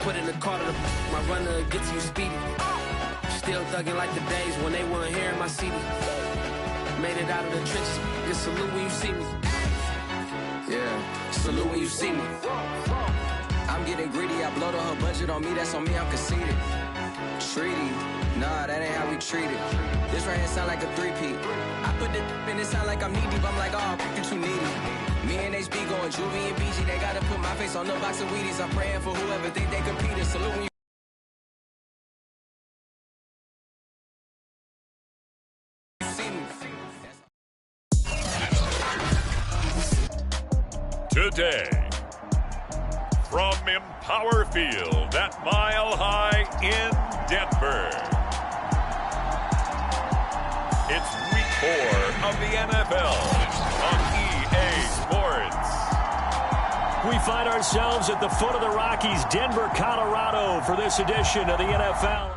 put in the car to my runner gets you speedy. Still thugging like the days when they weren't hearing my CD. Made it out of the trenches, just salute when you see me. Yeah, salute when you see me. I'm getting greedy, I blowed on her budget on me, that's on me, I'm conceited. Treaty, nah, that ain't how we treat it. This right here sound like a three-peat. I put the in it sound like I'm knee-deep, I'm like, oh, you too needy. Me and HB going Juvie and BG, they gotta put my face on no box of Wheaties. I'm praying for whoever think they competed, salute when you see me. Today, from Empower Field at Mile High in Denver, it's Week 4 of the NFL on EA Sports. We find ourselves at the foot of the Rockies, Denver, Colorado, for this edition of the NFL.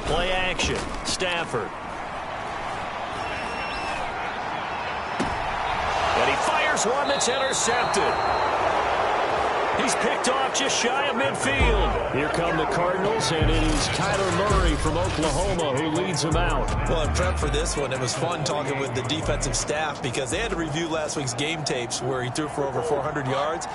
Play action. Stafford. And he fires one that's intercepted. He's picked off just shy of midfield. Here come the Cardinals, and it is Kyler Murray from Oklahoma who leads them out. Well, in prep for this one, it was fun talking with the defensive staff because they had to review last week's game tapes where he threw for over 400 yards.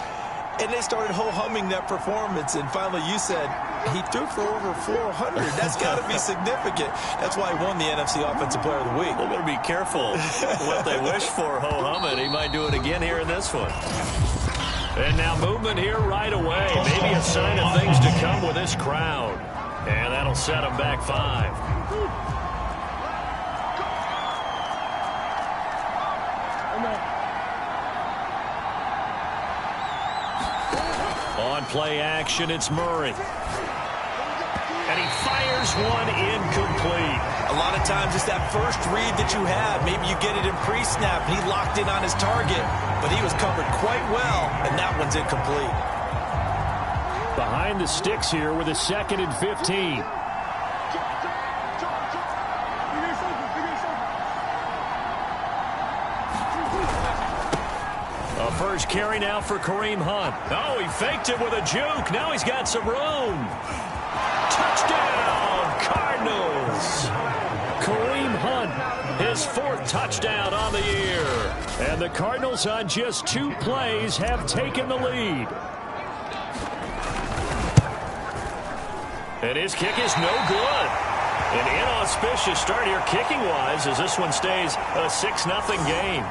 And they started ho-humming that performance. And finally, you said he threw for over 400. That's got to be significant. That's why he won the NFC Offensive Player of the Week. They're going to be careful what they wish for, ho-humming. He might do it again here in this one. And now movement here right away. Maybe a sign of things to come with this crowd. And that'll set him back 5. On play action, it's Murray. And he fires one incomplete. A lot of times it's that first read that you have. Maybe you get it in pre-snap, and he locked in on his target. But he was covered quite well, and that one's incomplete. Behind the sticks here with a 2nd and 15. First carry now for Kareem Hunt. Oh, he faked it with a juke. Now he's got some room. Touchdown, Cardinals. Kareem Hunt, his 4th touchdown on the year. And the Cardinals on just 2 plays have taken the lead. And his kick is no good. An inauspicious start here kicking-wise as this one stays a 6-0 game.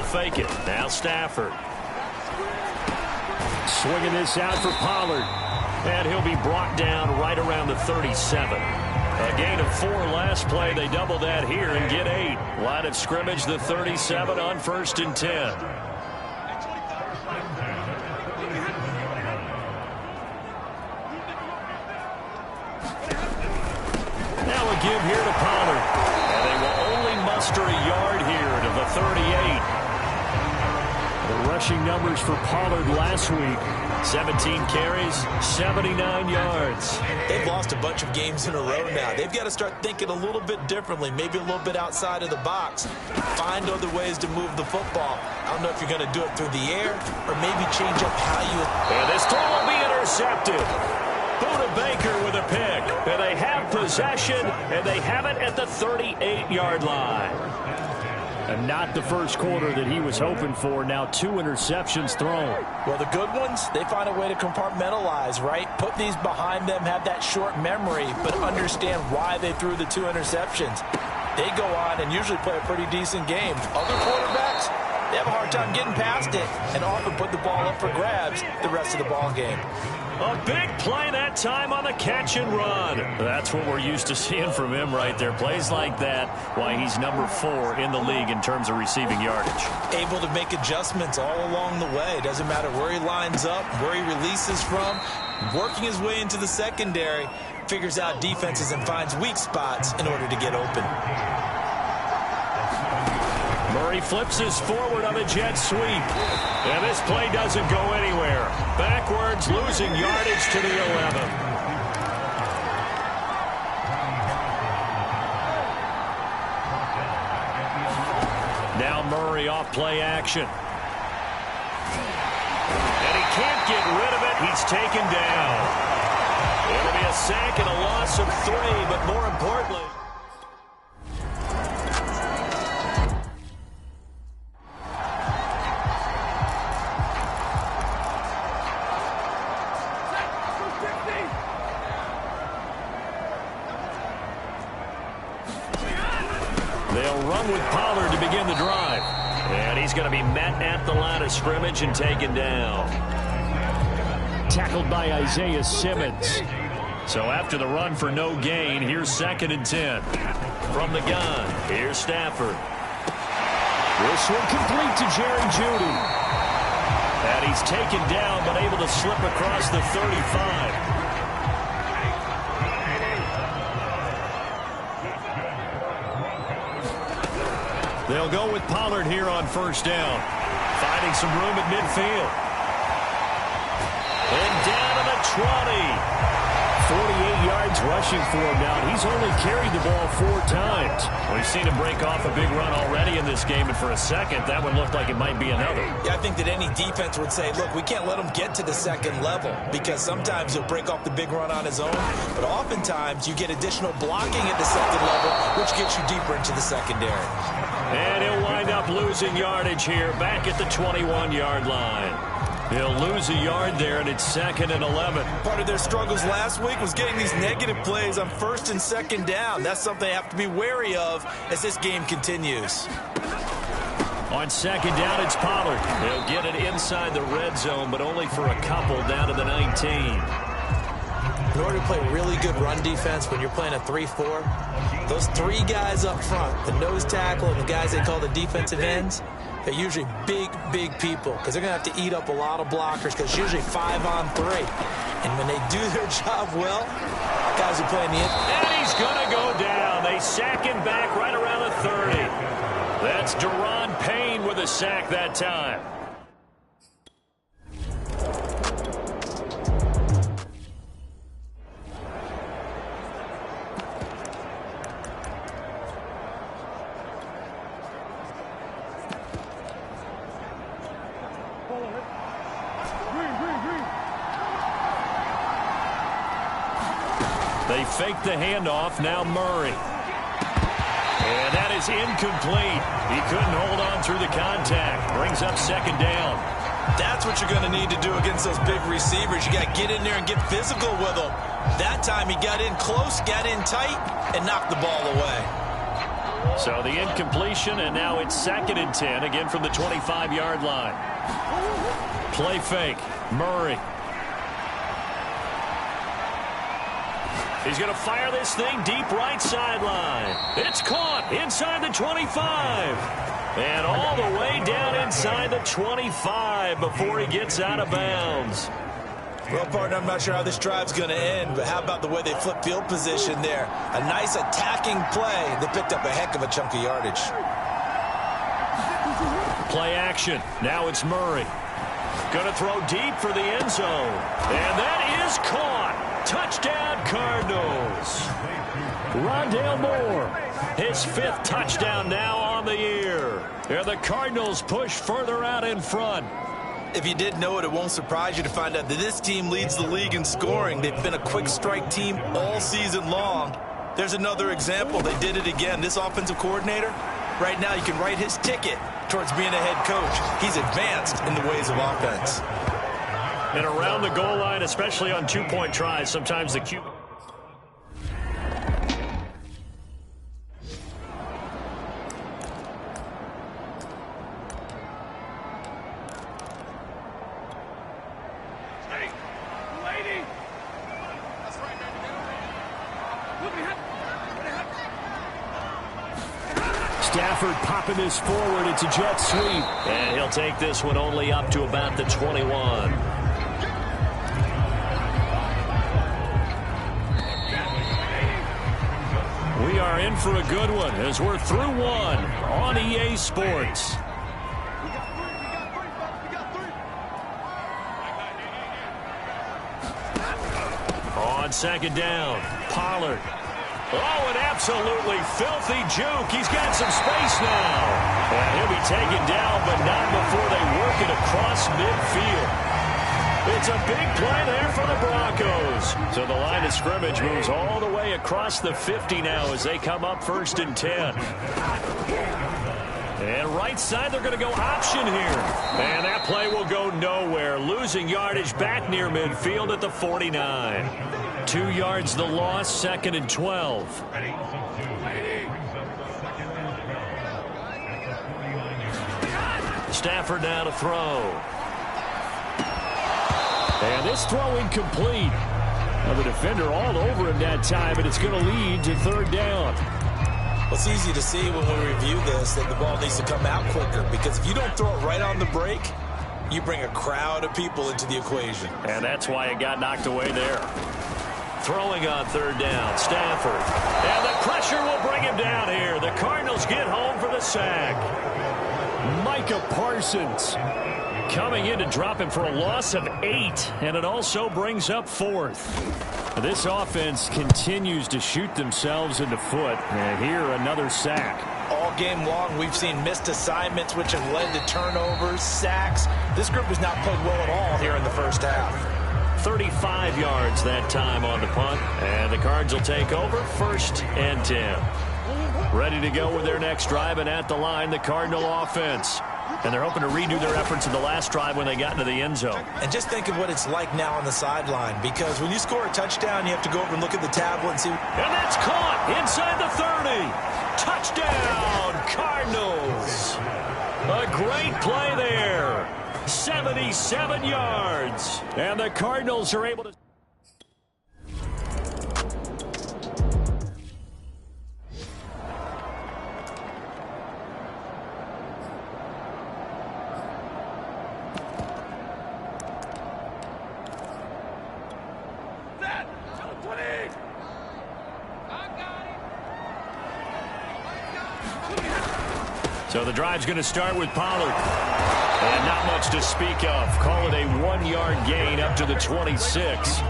Fake it. Now Stafford. Swinging this out for Pollard. And he'll be brought down right around the 37. A gain of 4 last play. They double that here and get 8. Line of scrimmage, the 37 on 1st and 10. Now a give here to Pollard. And they will only muster a yard here to the 38. The rushing numbers for Pollard last week, 17 carries, 79 yards. They've lost a bunch of games in a row now. They've got to start thinking a little bit differently, maybe a little bit outside of the box. Find other ways to move the football. I don't know if you're going to do it through the air or maybe change up how you... And this throw will be intercepted. Buda Baker with a pick. And they have possession, and they have it at the 38-yard line. And not the first quarter that he was hoping for. Now 2 interceptions thrown. Well, the good ones, they find a way to compartmentalize, right? Put these behind them, have that short memory, but understand why they threw the 2 interceptions. They go on and usually play a pretty decent game. Other quarterbacks, they have a hard time getting past it and often put the ball up for grabs the rest of the ball game. A big play that time on the catch and run. That's what we're used to seeing from him right there. Plays like that, why he's number 4 in the league in terms of receiving yardage. Able to make adjustments all along the way. Doesn't matter where he lines up, where he releases from. Working his way into the secondary, figures out defenses and finds weak spots in order to get open. Murray flips his forward on the jet sweep. And this play doesn't go anywhere. Backwards, losing yardage to the 11. Now Murray off play action. And he can't get rid of it. He's taken down. It'll be a sack and a loss of 3, but more importantly... They'll run with Pollard to begin the drive. And he's going to be met at the line of scrimmage and taken down. Tackled by Isaiah Simmons. So after the run for no gain, here's 2nd and 10. From the gun, here's Stafford. This one complete to Jerry Jeudy. And he's taken down but able to slip across the 35. They'll go with Pollard here on 1st down. Finding some room at midfield. And down to the 20. 48 yards rushing for him now. He's only carried the ball 4 times. We've seen him break off a big run already in this game, and for a second, that one looked like it might be another. Yeah, I think that any defense would say, look, we can't let him get to the 2nd level because sometimes he'll break off the big run on his own, but oftentimes you get additional blocking at the 2nd level, which gets you deeper into the secondary. And he'll wind up losing yardage here back at the 21-yard line. He'll lose a yard there, and it's 2nd and 11. Part of their struggles last week was getting these negative plays on 1st and 2nd down. That's something they have to be wary of as this game continues. On 2nd down, it's Pollard. He'll get it inside the red zone, but only for a couple down to the 19. In order to play really good run defense when you're playing a 3-4, those 3 guys up front, the nose tackle and the guys they call the defensive ends, they're usually big, big people because they're going to have to eat up a lot of blockers because it's usually 5 on 3. And when they do their job well, guys are playing the end. And he's going to go down. They sack him back right around the 30. That's Deron Payne with a sack that time. They fake the handoff, now Murray. And that is incomplete. He couldn't hold on through the contact. Brings up 2nd down. That's what you're going to need to do against those big receivers. You got to get in there and get physical with them. That time he got in close, got in tight, and knocked the ball away. So the incompletion, and now it's 2nd and 10, again from the 25-yard line. Play fake, Murray. He's going to fire this thing deep right sideline. It's caught inside the 25. And all the way down inside the 25 before he gets out of bounds. Well, partner, I'm not sure how this drive's going to end, but how about the way they flip field position there? A nice attacking play that picked up a heck of a chunk of yardage. Play action. Now it's Murray. Going to throw deep for the end zone. And that is caught. Touchdown, Cardinals. Rondale Moore, his 5th touchdown now on the year. And the Cardinals push further out in front. If you didn't know it, it won't surprise you to find out that this team leads the league in scoring. They've been a quick strike team all season long. There's another example. They did it again. This offensive coordinator, Right now, you can write his ticket towards being a head coach. He's advanced in the ways of offense. And around the goal line, especially on two-point tries, sometimes the Cuban... Stafford popping this forward. It's a jet sweep. And he'll take this one only up to about the 21. We are in for a good one as we're through one on EA Sports. On second down, Pollard. Oh, an absolutely filthy juke. He's got some space now. And he'll be taken down, but not before they work it across midfield. It's a big play there for the Broncos. So the line of scrimmage moves all the way across the 50 now as they come up 1st and 10. And right side, they're going to go option here. And that play will go nowhere. Losing yardage back near midfield at the 49. 2 yards the loss, 2nd and 12. Stafford now to throw. And this throw incomplete. Well, the defender all over him that time, and it's going to lead to 3rd down. Well, it's easy to see when we review this that the ball needs to come out quicker, because if you don't throw it right on the break, you bring a crowd of people into the equation. And that's why it got knocked away there. Throwing on 3rd down, Stafford. And the pressure will bring him down here. The Cardinals get home for the sack. Micah Parsons coming in to drop him for a loss of 8, and it also brings up 4th. This offense continues to shoot themselves in the foot, and here another sack. All game long, we've seen missed assignments, which have led to turnovers, sacks. This group has not played well at all here in the first half. 35 yards that time on the punt, and the Cards will take over 1st and 10. Ready to go with their next drive, and at the line, the Cardinal offense. And they're hoping to redo their efforts in the last drive when they got into the end zone. And just think of what it's like now on the sideline, because when you score a touchdown, you have to go over and look at the tablet and see. And that's caught inside the 30. Touchdown, Cardinals. A great play there. 77 yards. And the Cardinals are able to... So the drive's going to start with Pollard. And not much to speak of. Call it a 1-yard gain up to the 26.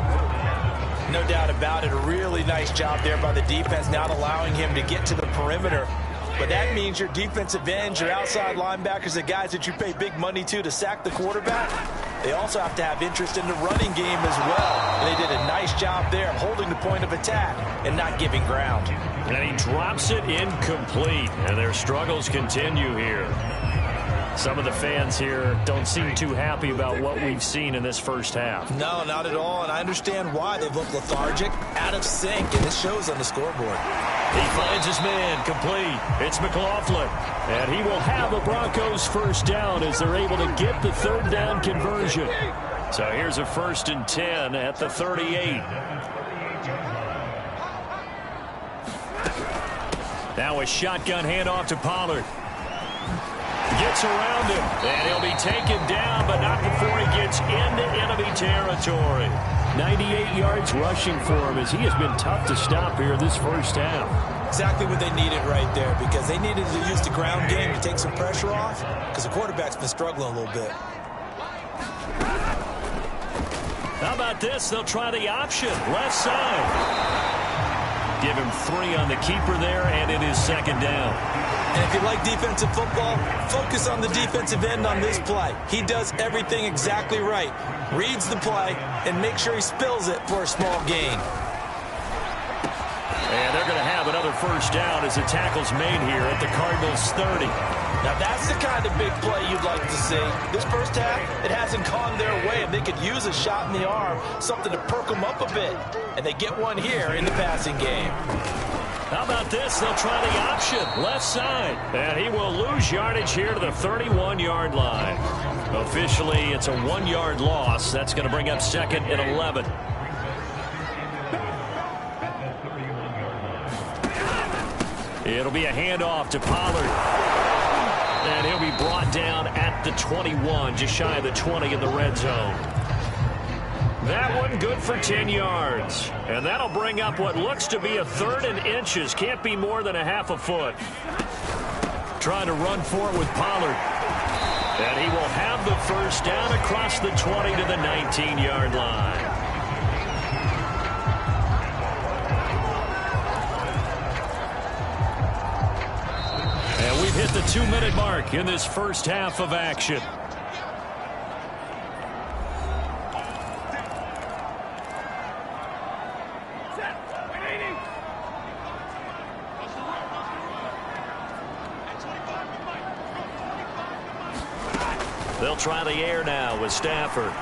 No doubt about it. A really nice job there by the defense, not allowing him to get to the perimeter. But that means your defensive ends, your outside linebackers, the guys that you pay big money to sack the quarterback, they also have to have interest in the running game as well. And they did a nice job there of holding the point of attack and not giving ground. And he drops it incomplete. And their struggles continue here. Some of the fans here don't seem too happy about what we've seen in this first half. No, not at all, and I understand why. They've looked lethargic, out of sync, and it shows on the scoreboard. He finds his man, complete. It's McLaughlin, and he will have the Broncos first down as they're able to get the 3rd down conversion. So here's a 1st and 10 at the 38. Now a shotgun handoff to Pollard. Gets around him, and he'll be taken down, but not before he gets into enemy territory. 98 yards rushing for him as he has been tough to stop here this first half. Exactly what they needed right there, because they needed to use the ground game to take some pressure off, because the quarterback's been struggling a little bit. How about this? They'll try the option, left side. Give him 3 on the keeper there, and it is 2nd down. And if you like defensive football, focus on the defensive end on this play. He does everything exactly right. Reads the play and makes sure he spills it for a small gain. And they're going to have another first down as the tackle's made here at the Cardinals' 30. Now, that's the kind of big play you'd like to see. This first half, it hasn't gone their way, and they could use a shot in the arm, something to perk them up a bit. And they get one here in the passing game. How about this? They'll try the option, left side. And he will lose yardage here to the 31-yard line. Officially, it's a 1-yard loss. That's going to bring up second and 11. It'll be a handoff to Pollard. And he'll be brought down at the 21, just shy of the 20 in the red zone. That one good for 10 yards. And that'll bring up what looks to be a 3rd and inches. Can't be more than a half a foot. Trying to run for it with Pollard. And he will have the first down across the 20 to the 19-yard line. And we've hit the 2-minute mark in this first half of action. They'll try the air now with Stafford.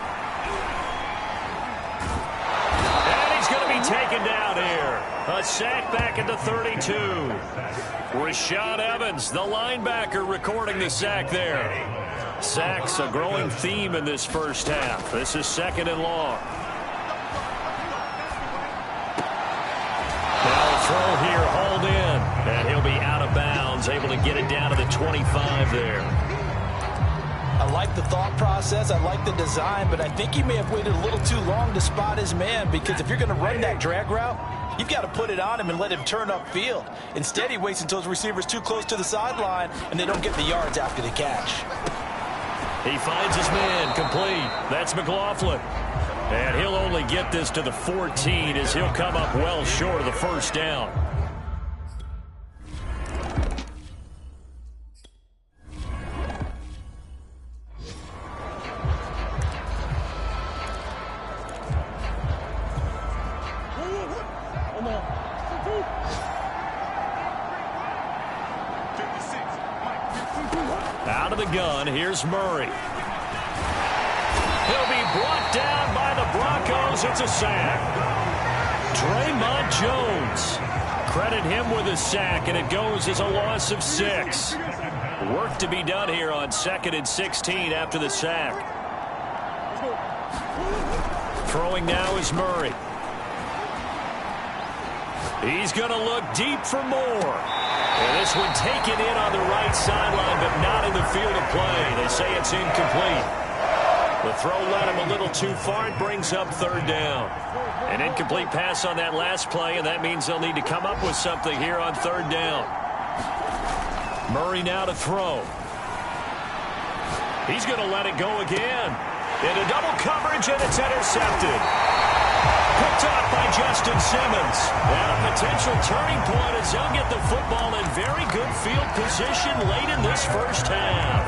And he's going to be taken down here. A sack back at the 32. Rashad Evans, the linebacker, recording the sack there. Sacks a growing theme in this first half. This is 2nd and long. Now throw here, hauled in. And he'll be out of bounds, able to get it down to the 25 there. I like the thought process. I like the design, but I think he may have waited a little too long to spot his man, because if you're going to run that drag route, you've got to put it on him and let him turn upfield. Instead, he waits until his receiver's too close to the sideline, and they don't get the yards after the catch. He finds his man, complete. That's McLaughlin. And he'll only get this to the 14 as he'll come up well short of the first down. Out of the gun, here's Murray. He'll be brought down by the Broncos. It's a sack. Draymond Jones. Credit him with a sack, and it goes as a loss of 6. Work to be done here on 2nd and 16 after the sack. Throwing now is Murray. He's going to look deep for more. And this one taken in on the right sideline, but not in the field of play. They say it's incomplete. The throw led him a little too far. It brings up 3rd down. An incomplete pass on that last play, and that means they'll need to come up with something here on 3rd down. Murray now to throw. He's going to let it go again. Into double coverage, and it's intercepted. Picked off by Justin Simmons. And a potential turning point as they'll get the football in very good field position late in this first half.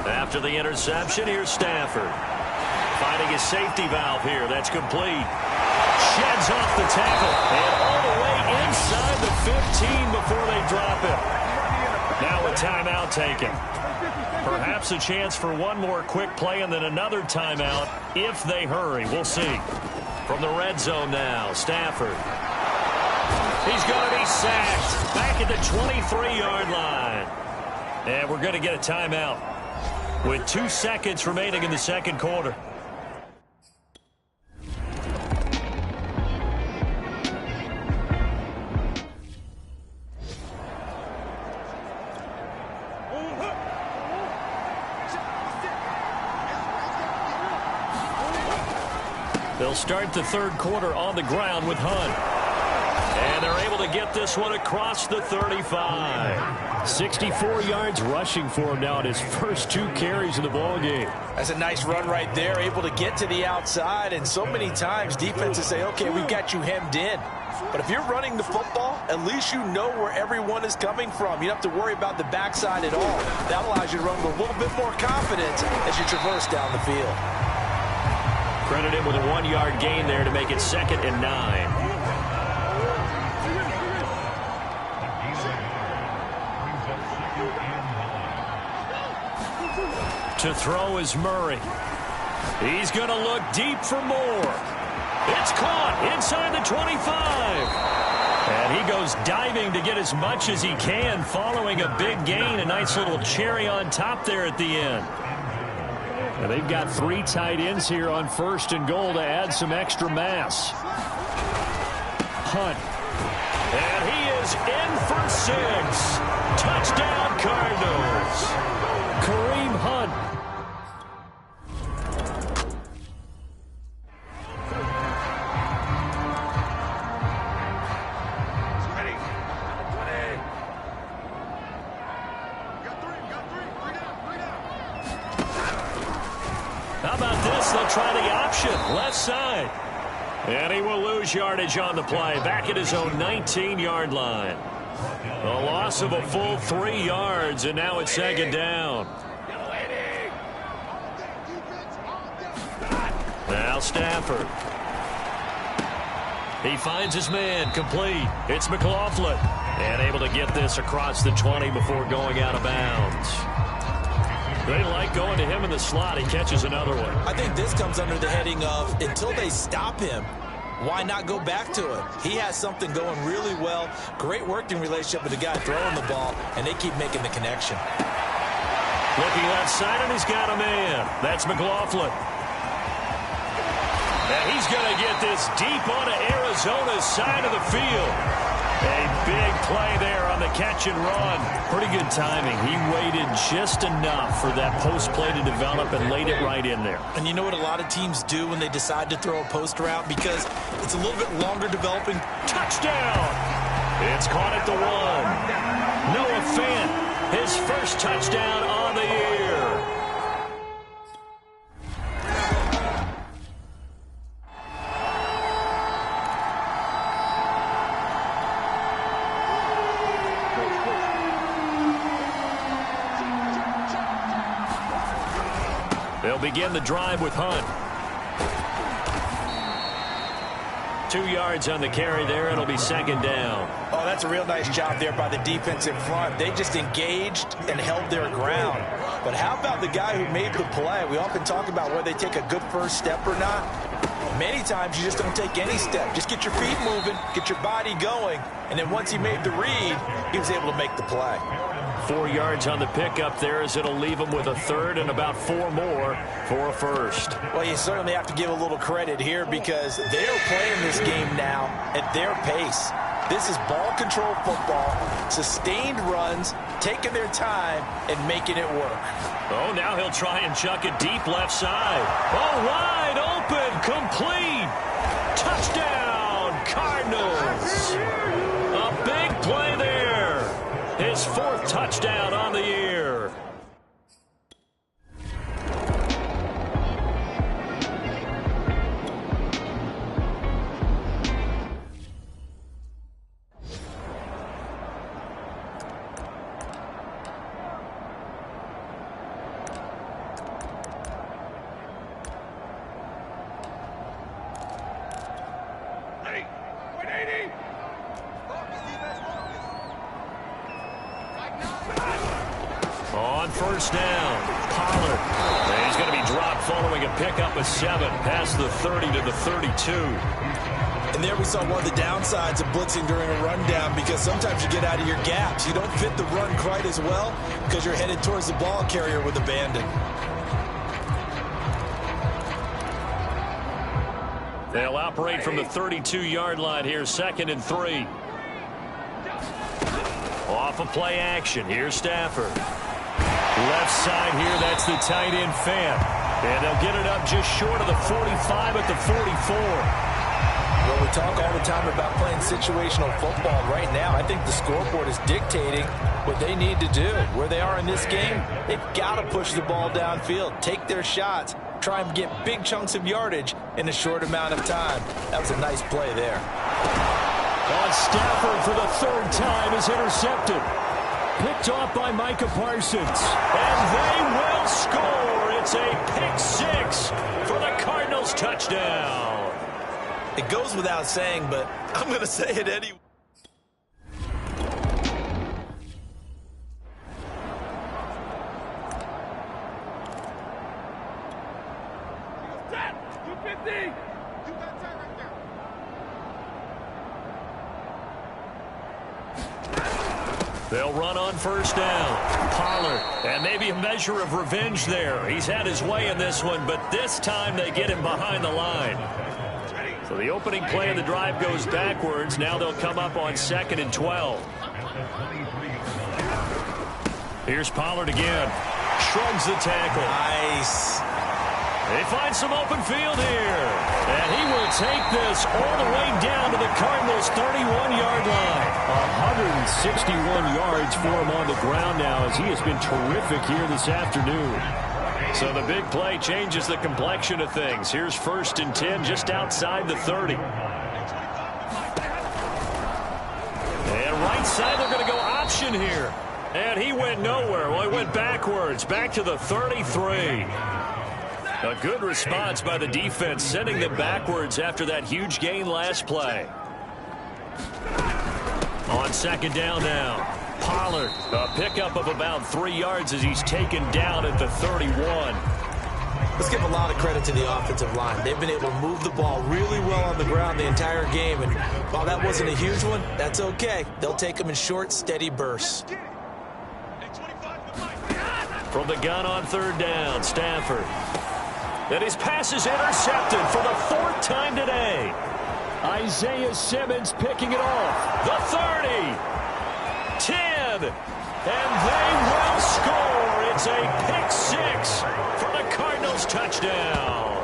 After the interception, here's Stafford. Finding his safety valve here. That's complete. Sheds off the tackle. And all the way inside the 15 before they drop it. Now a timeout taken. Perhaps a chance for one more quick play and then another timeout if they hurry. We'll see. From the red zone now, Stafford. He's going to be sacked back at the 23-yard line. And we're going to get a timeout with 2 seconds remaining in the second quarter. They'll start the third quarter on the ground with Hunt. And they're able to get this one across the 35. 64 yards rushing for him now in his first 2 carries in the ballgame. That's a nice run right there, able to get to the outside. And so many times defenses say, okay, we've got you hemmed in. But if you're running the football, at least you know where everyone is coming from. You don't have to worry about the backside at all. That allows you to run with a little bit more confidence as you traverse down the field. Credit him with a 1-yard gain there to make it 2nd and 9. To throw is Murray. He's going to look deep for more. It's caught inside the 25. And he goes diving to get as much as he can following a big gain. A nice little cherry on top there at the end. And they've got 3 tight ends here on 1st and goal to add some extra mass. Hunt. And he is in for 6. Touchdown Cardinals. Kareem Hunt. How about this? They'll try the option. Left side. And he will lose yardage on the play. Back at his own 19-yard line. A loss of a full 3 yards, and now it's 2nd down. Now Stafford. He finds his man, complete. It's McLaughlin. And able to get this across the 20 before going out of bounds. They like going to him in the slot. He catches another one. I think this comes under the heading of until they stop him, why not go back to it? He has something going really well. Great working relationship with the guy throwing the ball, and they keep making the connection. Looking left side, and he's got a man. That's McLaughlin. And he's going to get this deep onto Arizona's side of the field. A big play there on the catch and run. Pretty good timing. He waited just enough for that post play to develop and laid it right in there. And you know what a lot of teams do when they decide to throw a post route? Because it's a little bit longer developing. Touchdown! It's caught at the 1. Noah Fant, his first touchdown on the year. They'll begin the drive with Hunt. 2 yards on the carry there. It'll be 2nd down. Oh, that's a real nice job there by the defense in front. They just engaged and held their ground. But how about the guy who made the play? We often talk about whether they take a good first step or not. Many times you just don't take any step. Just get your feet moving, get your body going, and then once he made the read, he was able to make the play. 4 yards on the pickup there as it'll leave him with a 3rd and about 4 more for a 1st. Well, you certainly have to give a little credit here because they're playing this game now at their pace. This is ball control football, sustained runs, taking their time and making it work. Oh, now he'll try and chuck it deep left side. Oh, wide open, complete. Touchdown, Cardinals. A big play there. His 4th touchdown on the year. On 1st down, Pollard. And he's going to be dropped following a pickup of 7 past the 30 to the 32. And there we saw one of the downsides of blitzing during a rundown because sometimes you get out of your gaps. You don't fit the run quite as well because you're headed towards the ball carrier with abandon. They'll operate from the 32-yard line here, 2nd and 3. Off of play action. Here's Stafford. Left side here, that's the tight end Fant. And they'll get it up just short of the 45 at the 44. Well, we talk all the time about playing situational football. Right now, I think the scoreboard is dictating what they need to do. Where they are in this game, they've got to push the ball downfield, take their shots, try and get big chunks of yardage in a short amount of time. That was a nice play there. On Stafford for the third time is intercepted. Picked off by Micah Parsons. And they will score. It's a pick six for the Cardinals touchdown. It goes without saying, but I'm going to say it anyway. They'll run on first down. Pollard, and maybe a measure of revenge there. He's had his way in this one, but this time they get him behind the line. So the opening play of the drive goes backwards. Now they'll come up on 2nd and 12. Here's Pollard again. Shrugs the tackle. Nice. They find some open field here. And he will take this all the way down to the Cardinals' 31-yard line. 161 yards for him on the ground now as he has been terrific here this afternoon. So the big play changes the complexion of things. Here's 1st and 10 just outside the 30. And right side, they're going to go option here. And he went nowhere. Well, he went backwards, back to the 33. A good response by the defense, sending them backwards after that huge gain last play. On 2nd down now, Pollard, a pickup of about 3 yards as he's taken down at the 31. Let's give a lot of credit to the offensive line. They've been able to move the ball really well on the ground the entire game. And while that wasn't a huge one, that's okay. They'll take them in short, steady bursts. From the gun on 3rd down, Stafford. And his pass is intercepted for the 4th time today. Isaiah Simmons picking it off. The 30. 10. And they will score. It's a pick six for the Cardinals touchdown.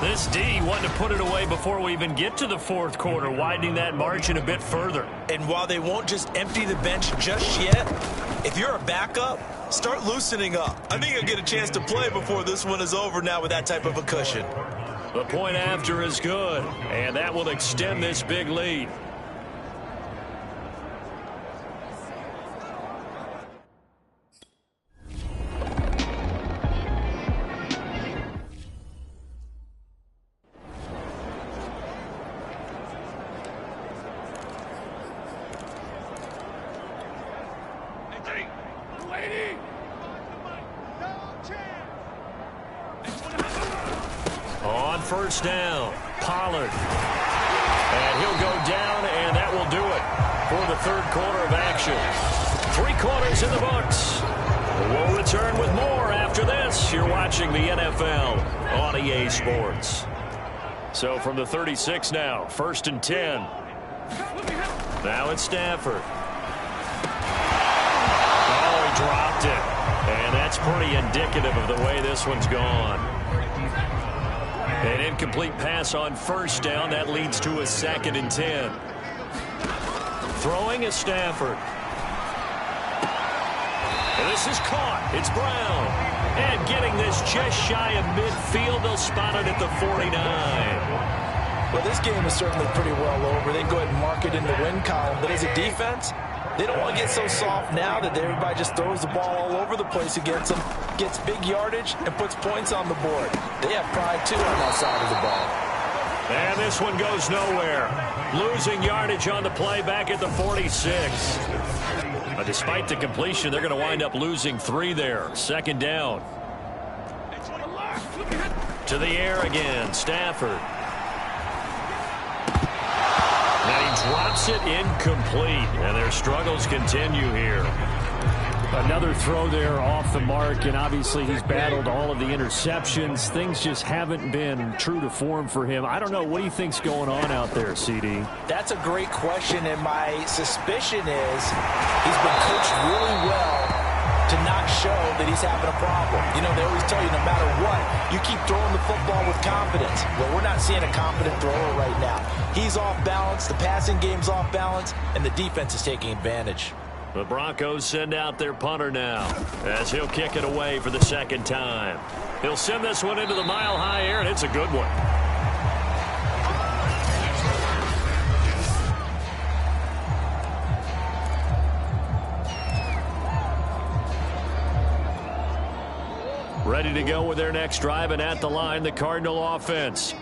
This D wanted to put it away before we even get to the 4th quarter, widening that margin a bit further. And while they won't just empty the bench just yet, if you're a backup, start loosening up. I think you'll get a chance to play before this one is over now with that type of a cushion. The point after is good, and that will extend this big lead. On 1st down, Pollard. And he'll go down, and that will do it for the 3rd quarter of action. 3 quarters in the books. We'll return with more after this. You're watching the NFL on EA Sports. So from the 36 now, 1st and 10. Now it's Stafford. Oh, he dropped it. And that's pretty indicative of the way this one's gone. An incomplete pass on 1st down. That leads to a 2nd and 10. Throwing is Stafford. And this is caught. It's Brown. And getting this just shy of midfield. They'll spot it at the 49. Well, this game is certainly pretty well over. They can go ahead and mark it in the win column. But as a defense, they don't want to get so soft now that everybody just throws the ball all over the place against them, gets big yardage, and puts points on the board. They have pride, too, on that side of the ball. And this one goes nowhere. Losing yardage on the play back at the 46. Despite the completion, they're going to wind up losing 3 there. 2nd down. To the air again, Stafford. And he drops it incomplete. And their struggles continue here. Another throw there off the mark, and obviously he's battled all of the interceptions. Things just haven't been true to form for him. I don't know. What do you think's going on out there, CD? That's a great question, and my suspicion is he's been coached really well to not show that he's having a problem. You know, they always tell you no matter what, you keep throwing the football with confidence. Well, we're not seeing a confident thrower right now. He's off balance, the passing game's off balance, and the defense is taking advantage. The Broncos send out their punter now as he'll kick it away for the second time. He'll send this one into the mile-high air, and it's a good one. Ready to go with their next drive, and at the line, the Cardinal offense.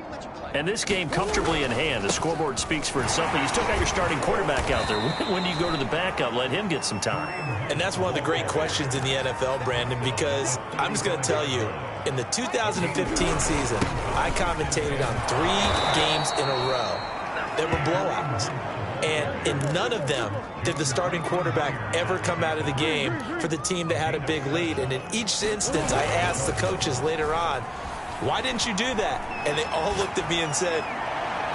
And this game comfortably in hand. The scoreboard speaks for itself, but you still got your starting quarterback out there. When do you go to the backup? Let him get some time. And that's one of the great questions in the NFL, Brandon, because I'm just going to tell you, in the 2015 season, I commentated on 3 games in a row that were blowouts. And in none of them did the starting quarterback ever come out of the game for the team that had a big lead. And in each instance, I asked the coaches later on, why didn't you do that? And they all looked at me and said,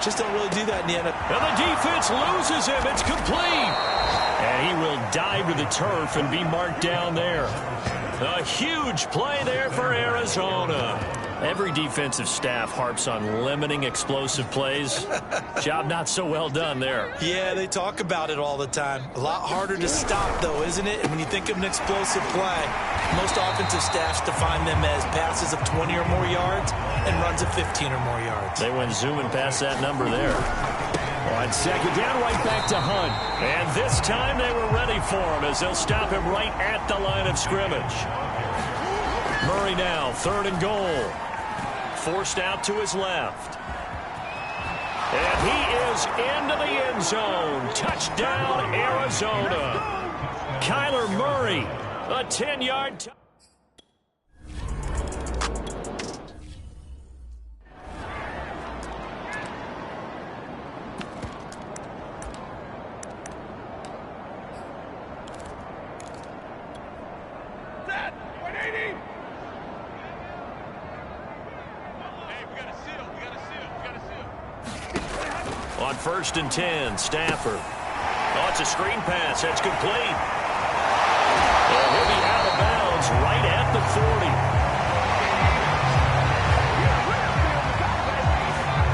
just don't really do that in the NFL. And the defense loses him. It's complete. And he will dive to the turf and be marked down there. A huge play there for Arizona. Every defensive staff harps on limiting explosive plays. Job not so well done there. Yeah, they talk about it all the time. A lot harder to stop, though, isn't it? And when you think of an explosive play, most offensive staffs define them as passes of 20 or more yards and runs of 15 or more yards. They went zooming past that number there. On second down, right back to Hunt. And this time they were ready for him as they'll stop him right at the line of scrimmage. Murray now, 3rd and goal. Forced out to his left. And he is into the end zone. Touchdown, Arizona. Kyler Murray, a 10-yard touchdown. On 1st and 10, Stafford. Oh, it's a screen pass. That's complete. And he'll be out of bounds right at the 40.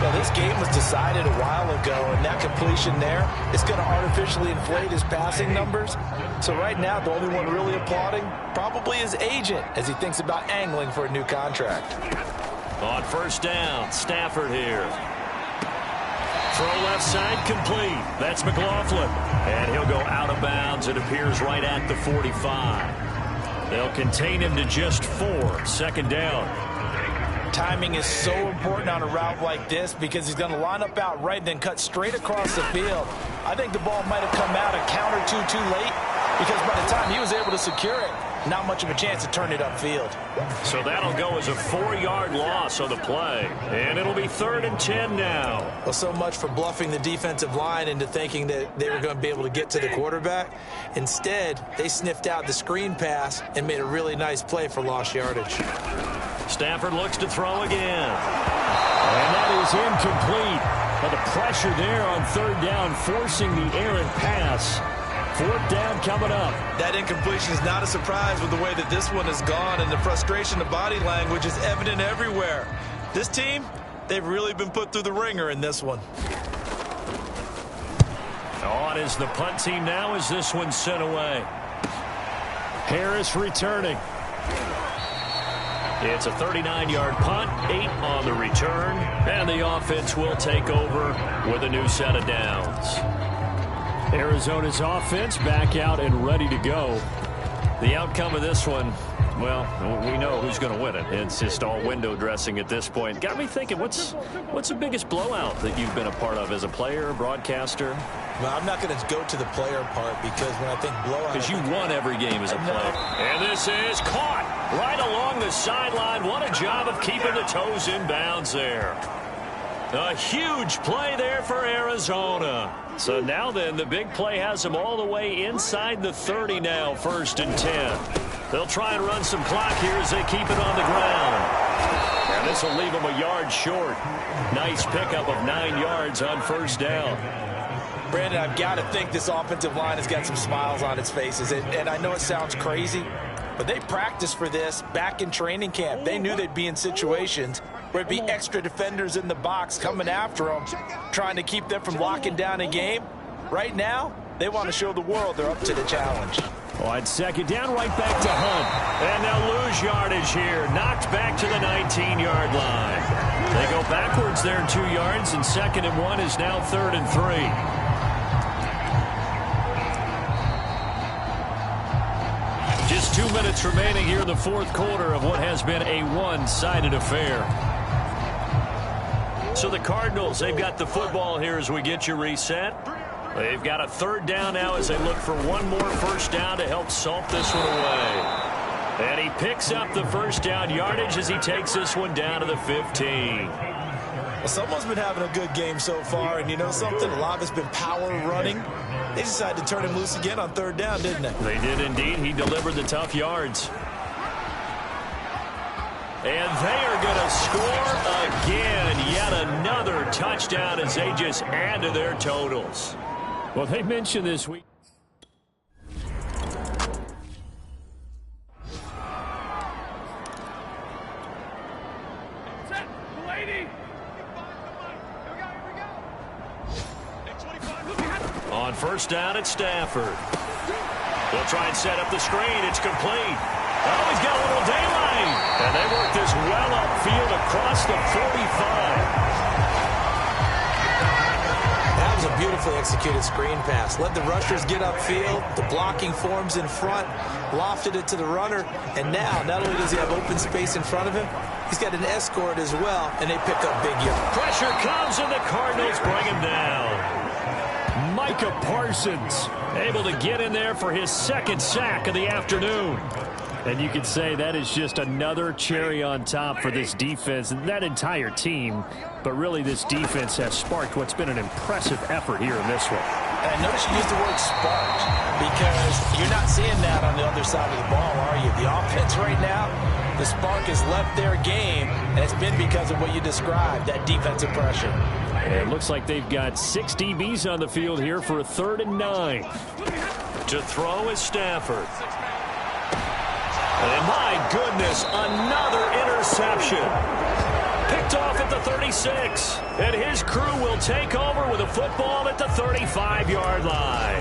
Well, this game was decided a while ago, and that completion there is going to artificially inflate his passing numbers. So right now, the only one really applauding probably his agent as he thinks about angling for a new contract. On 1st down, Stafford here. Throw left side complete. That's McLaughlin. And he'll go out of bounds. It appears right at the 45. They'll contain him to just 4. 2nd down. Timing is so important on a route like this because he's going to line up out right and then cut straight across the field. I think the ball might have come out a count or two too late because by the time he was able to secure it, not much of a chance to turn it upfield. So that'll go as a 4-yard loss on the play. And it'll be 3rd and 10 now. Well, so much for bluffing the defensive line into thinking that they were going to be able to get to the quarterback. Instead, they sniffed out the screen pass and made a really nice play for lost yardage. Stafford looks to throw again. And that is incomplete. But the pressure there on 3rd down, forcing the errant pass. 4th down coming up. That incompletion is not a surprise with the way that this one has gone, and the frustration of body language is evident everywhere. This team, they've really been put through the ringer in this one. On is the punt team now as this one's sent away. Harris returning. It's a 39-yard punt, 8 on the return, and the offense will take over with a new set of downs. Arizona's offense back out and ready to go. The outcome of this one, well, we know who's going to win it. It's just all window dressing at this point. Got me thinking, what's the biggest blowout that you've been a part of as a player, broadcaster? Well, I'm not going to go to the player part because when I think blowout... Because you won every game as a player. And this is caught right along the sideline. What a job of keeping the toes in bounds there. A huge play there for Arizona. So now then, the big play has them all the way inside the 30 now, 1st and 10. They'll try and run some clock here as they keep it on the ground. And this will leave them a yard short. Nice pickup of 9 yards on 1st down. Brandon, I've got to think this offensive line has got some smiles on its faces. And I know it sounds crazy, But they practiced for this back in training camp. They knew they'd be in situations where it'd be extra defenders in the box coming after them, trying to keep them from locking down a game. Right now, they want to show the world they're up to the challenge. On second down, right back to Hunt. And they'll lose yardage here. Knocked back to the 19-yard line. They go backwards there 2 yards, and 2nd and 1 is now 3rd and 3. Just 2 minutes remaining here in the 4th quarter of what has been a one-sided affair. So the Cardinals, they've got the football here as we get you reset. They've got a 3rd down now as they look for one more first down to help salt this one away. And he picks up the first down yardage as he takes this one down to the 15. Well, someone's been having a good game so far, and you know something? A lot of it's been power running. They decided to turn him loose again on 3rd down, didn't they? They did indeed. He delivered the tough yards. And they are going to score again. Yet another touchdown as they just add to their totals. Well, they mentioned this week. On first down, it's Stafford. They'll try and set up the screen. It's complete. Oh, he's got a little daylight. And they work this well upfield across the 45. That was a beautifully executed screen pass. Let the rushers get upfield. The blocking forms in front. Lofted it to the runner. And now, not only does he have open space in front of him, he's got an escort as well, and they pick up big yards. Pressure comes, and the Cardinals bring him down. Micah Parsons able to get in there for his 2nd sack of the afternoon. And you could say that is just another cherry on top for this defense and that entire team. But really, this defense has sparked what's been an impressive effort here in this one. And notice you use the word sparked because you're not seeing that on the other side of the ball, are you? The offense right now, the spark has left their game, and it's been because of what you described, that defensive pressure. And it looks like they've got 6 DBs on the field here for a 3rd and 9. To throw is Stafford. And my goodness, another interception. Picked off at the 36. And his crew will take over with a football at the 35-yard line.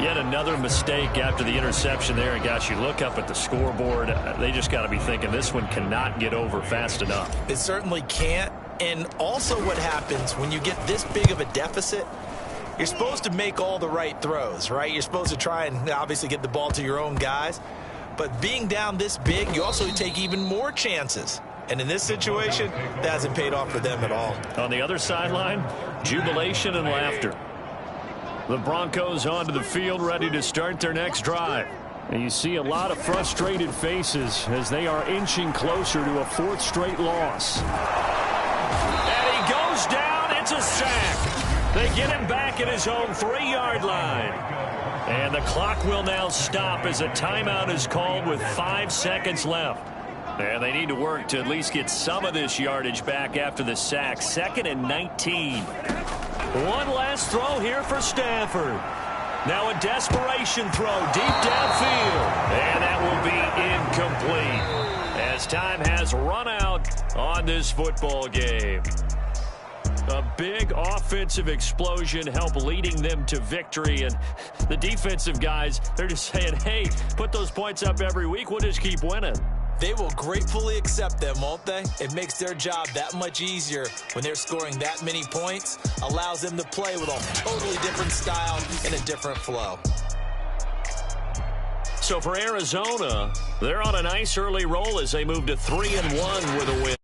Yet another mistake after the interception there. And gosh, you look up at the scoreboard, they just got to be thinking this one cannot get over fast enough. It certainly can't. And also what happens when you get this big of a deficit, you're supposed to make all the right throws, right? You're supposed to try and obviously get the ball to your own guys. But being down this big, you also take even more chances. And in this situation, that hasn't paid off for them at all. On the other sideline, jubilation and laughter. The Broncos onto the field ready to start their next drive. And you see a lot of frustrated faces as they are inching closer to a 4th straight loss. And he goes down. It's a sack. They get him back at his own 3-yard line. And the clock will now stop as a timeout is called with 5 seconds left. And they need to work to at least get some of this yardage back after the sack. 2nd and 19. One last throw here for Stafford. Now a desperation throw deep downfield. And that will be incomplete as time has run out on this football game. A big offensive explosion helped leading them to victory. And the defensive guys, they're just saying, hey, put those points up every week. We'll just keep winning. They will gratefully accept them, won't they? It makes their job that much easier when they're scoring that many points. Allows them to play with a totally different style and a different flow. So for Arizona, they're on a nice early roll as they move to 3-1 with a win.